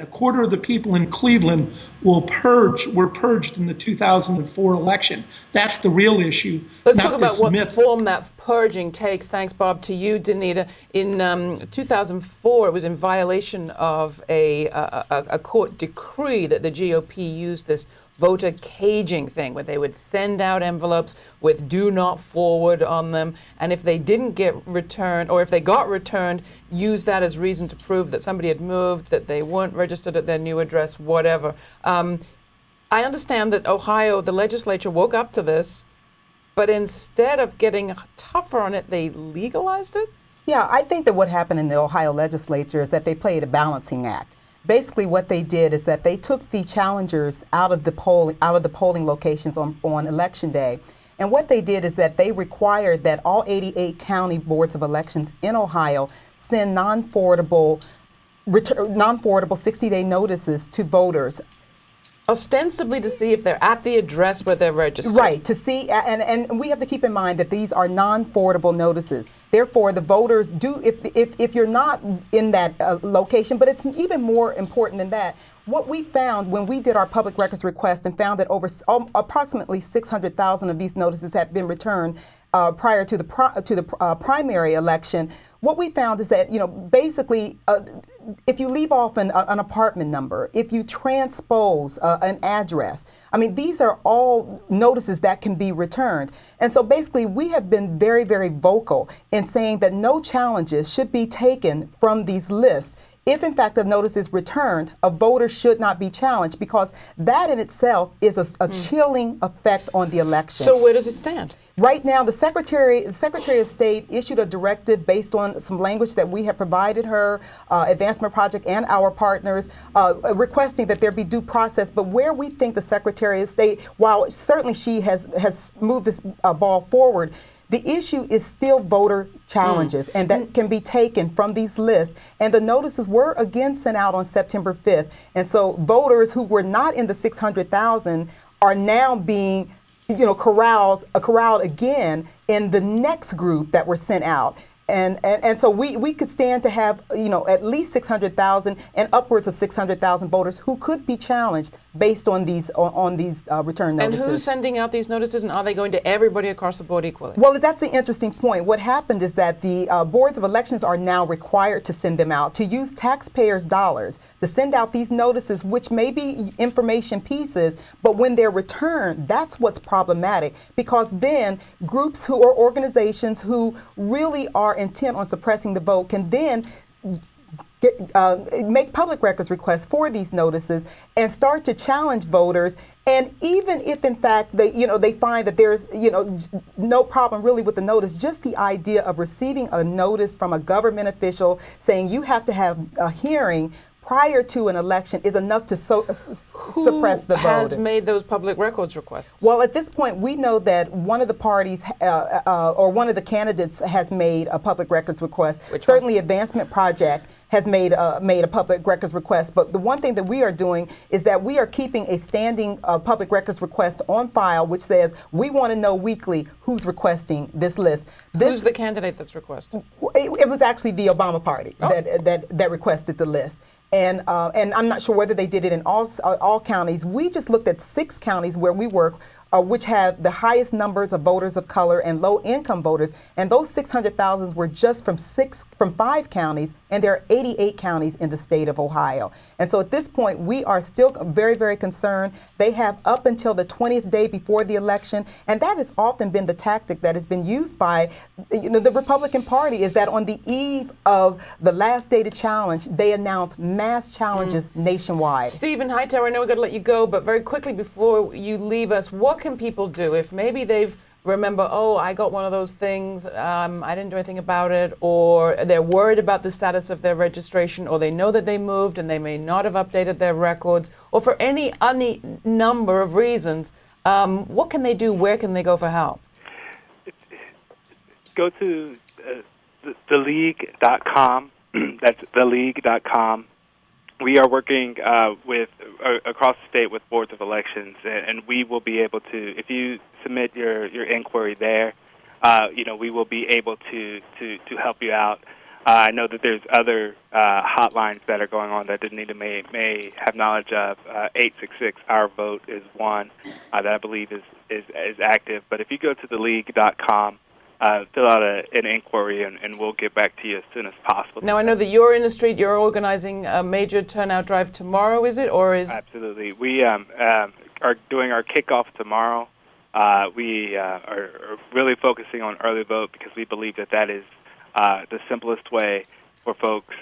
A quarter of the people in Cleveland were purged in the 2004 election. That's the real issue, Let's talk not about this what myth. form that purging takes. Thanks, Bob, to you, Donita. In 2004, it was in violation of a court decree that the GOP used this voter caging thing, where they would send out envelopes with "do not forward" on them, and if they didn't get returned, or if they got returned, use that as reason to prove that somebody had moved, that they weren't registered at their new address, whatever. I understand that Ohio, the legislature woke up to this, but instead of getting tougher on it, they legalized it? Yeah, I think that what happened in the Ohio legislature is that they played a balancing act. Basically, what they did is that they took the challengers out of the polling locations on election day. And what they did is that they required that all 88 county boards of elections in Ohio send non-forwardable 60-day notices to voters. Ostensibly to see if they're at the address where they're registered. Right, to see, and we have to keep in mind that these are non-forwardable notices. Therefore, the voters do, if you're not in that location, but it's even more important than that. What we found when we did our public records request and found that approximately 600,000 of these notices had been returned prior to the primary election. What we found is that, basically, if you leave off an apartment number, if you transpose an address, I mean, these are all notices that can be returned. And so basically, we have been very, very vocal in saying that no challenges should be taken from these lists. If, in fact, a notice is returned, a voter should not be challenged, because that in itself is a chilling effect on the election. So where does it stand? Right now, the Secretary of State issued a directive based on some language that we have provided her, Advancement Project, and our partners, requesting that there be due process. But where we think the Secretary of State, while certainly she has moved this ball forward, the issue is still voter challenges, and that can be taken from these lists. And the notices were again sent out on September 5th. And so voters who were not in the 600,000 are now being corralled again in the next group that were sent out. And so we could stand to have, at least 600,000 and upwards of 600,000 voters who could be challenged based on these return notices. And who's sending out these notices, and are they going to everybody across the board equally? Well, that's the interesting point. What happened is that the boards of elections are now required to send them out, to use taxpayers' dollars to send out these notices, which may be information pieces, but when they're returned, that's what's problematic, because then groups or organizations who really are intent on suppressing the vote can then make public records requests for these notices and start to challenge voters. And even if, in fact, they find that there's no problem really with the notice, just the idea of receiving a notice from a government official saying you have to have a hearing prior to an election is enough to suppress the vote. Who has made those public records requests? Well, at this point, we know that one of the parties or one of the candidates has made a public records request. Certainly, Advancement Project has made a public records request. But the one thing that we are doing is that we are keeping a standing public records request on file, which says we want to know weekly who's requesting this list. Who's the candidate that's requested? It was actually the Obama party that requested the list. And I'm not sure whether they did it in all counties. We just looked at 6 counties where we work, which have the highest numbers of voters of color and low-income voters. And those 600,000 were just from 5 counties, and there are 88 counties in the state of Ohio. And so at this point, we are still very, very concerned. They have up until the 20th day before the election, and that has often been the tactic that has been used by the Republican Party, is that on the eve of the last day to challenge, they announce mass challenges nationwide. Stephen Hightower, I know we've got to let you go, but very quickly before you leave us, what can people do if maybe they've remember, oh, I got one of those things, I didn't do anything about it, or they're worried about the status of their registration, or they know that they moved and they may not have updated their records, or for any number of reasons, what can they do? Where can they go for help? Go to theleague.com. That's theleague.com. We are working with across the state with boards of elections, and we will be able to, if you submit your inquiry there, we will be able to help you out. I know that there's other hotlines that are going on that Donita may have knowledge of. 866 Our Vote is one that I believe is active. But if you go to theleague.com, fill out an inquiry, and we'll get back to you as soon as possible. Now, I know that you're in the street. You're organizing a major turnout drive tomorrow, is it? Or is... Absolutely. We are doing our kickoff tomorrow. We are really focusing on early vote because we believe that is the simplest way for folks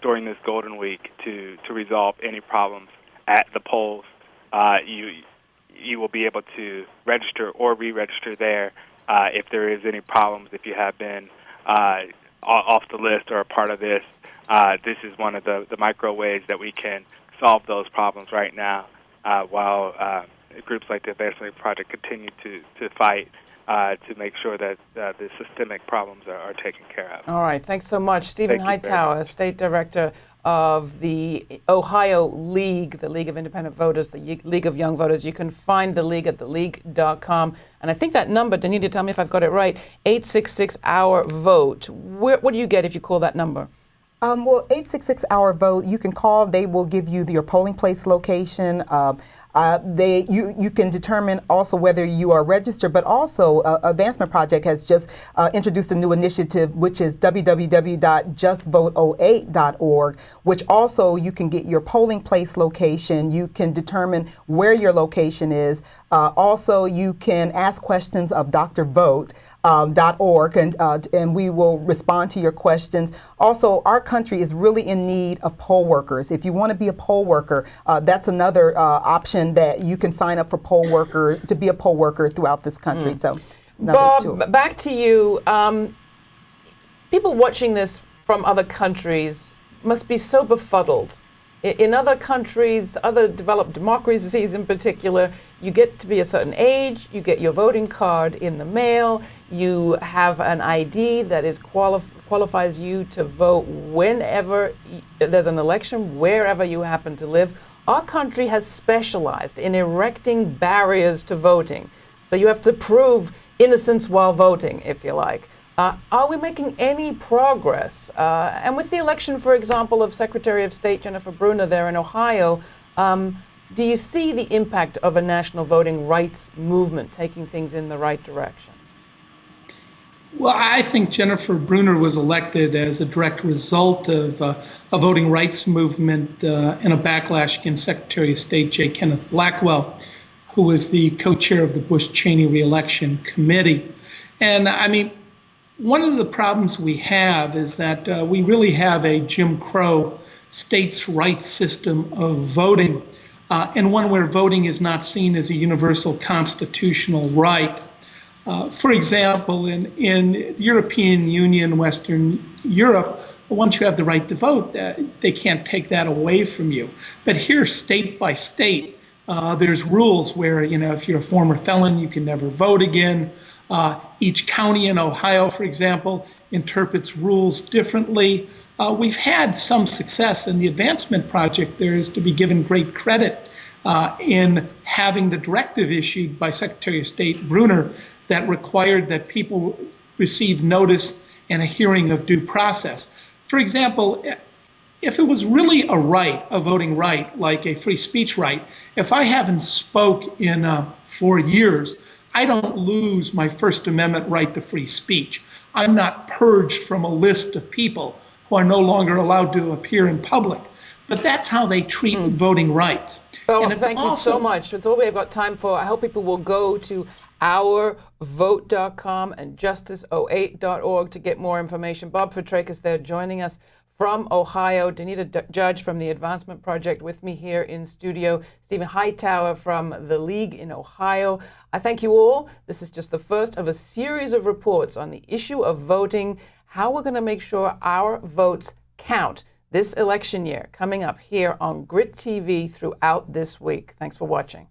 during this Golden Week to resolve any problems at the polls. You will be able to register or re-register there if there is any problems, if you have been off the list or a part of this. This is one of the micro ways that we can solve those problems right now while groups like the Advancement Project continue to fight to make sure that the systemic problems are taken care of. All right. Thanks so much. Stephen Hightower, State Director of the Ohio League, the League of Independent Voters, the League of Young Voters. You can find the League at theleague.com. And I think that number, Donita, tell me if I've got it right, 866 Our Vote. What do you get if you call that number? Well, 866 Our Vote, you can call. They will give you your polling place location. You can determine also whether you are registered, but also Advancement Project has just introduced a new initiative, which is www.justvote08.org, which also you can get your polling place location. You can determine where your location is. Also, you can ask questions of Dr. Vote. .org, and we will respond to your questions. Also, our country is really in need of poll workers. If you want to be a poll worker, that's another option that you can sign up for to be a poll worker throughout this country. So, Bob, back to you. People watching this from other countries must be so befuddled. In other countries, other developed democracies in particular, you get to be a certain age, you get your voting card in the mail, you have an ID that is qualifies you to vote whenever there's an election, wherever you happen to live. Our country has specialized in erecting barriers to voting. So you have to prove innocence while voting, if you like. Are we making any progress? And with the election, for example, of Secretary of State Jennifer Brunner there in Ohio, do you see the impact of a national voting rights movement taking things in the right direction? Well, I think Jennifer Brunner was elected as a direct result of a voting rights movement and a backlash against Secretary of State J. Kenneth Blackwell, who was the co-chair of the Bush-Cheney re-election committee. And I mean, one of the problems we have is that we really have a Jim Crow states' rights system of voting, and one where voting is not seen as a universal constitutional right. For example, in the European Union, Western Europe, once you have the right to vote, they can't take that away from you. But here, state by state, there's rules where, if you're a former felon, you can never vote again. Each county in Ohio, for example, interprets rules differently. We've had some success in the Advancement Project. There is to be given great credit in having the directive issued by Secretary of State Brunner that required that people receive notice and a hearing of due process. For example, if it was really a right, a voting right, like a free speech right, if I haven't spoke in 4 years, I don't lose my First Amendment right to free speech. I'm not purged from a list of people who are no longer allowed to appear in public. But that's how they treat voting rights. Oh, thank you so much. That's all we've got time for. I hope people will go to ourvote.com and justice08.org to get more information. Bob Fitrakis there joining us from Ohio, Donita Judge from the Advancement Project with me here in studio, Stephen Hightower from the League in Ohio. I thank you all. This is just the first of a series of reports on the issue of voting, how we're going to make sure our votes count this election year, coming up here on Grit TV throughout this week. Thanks for watching.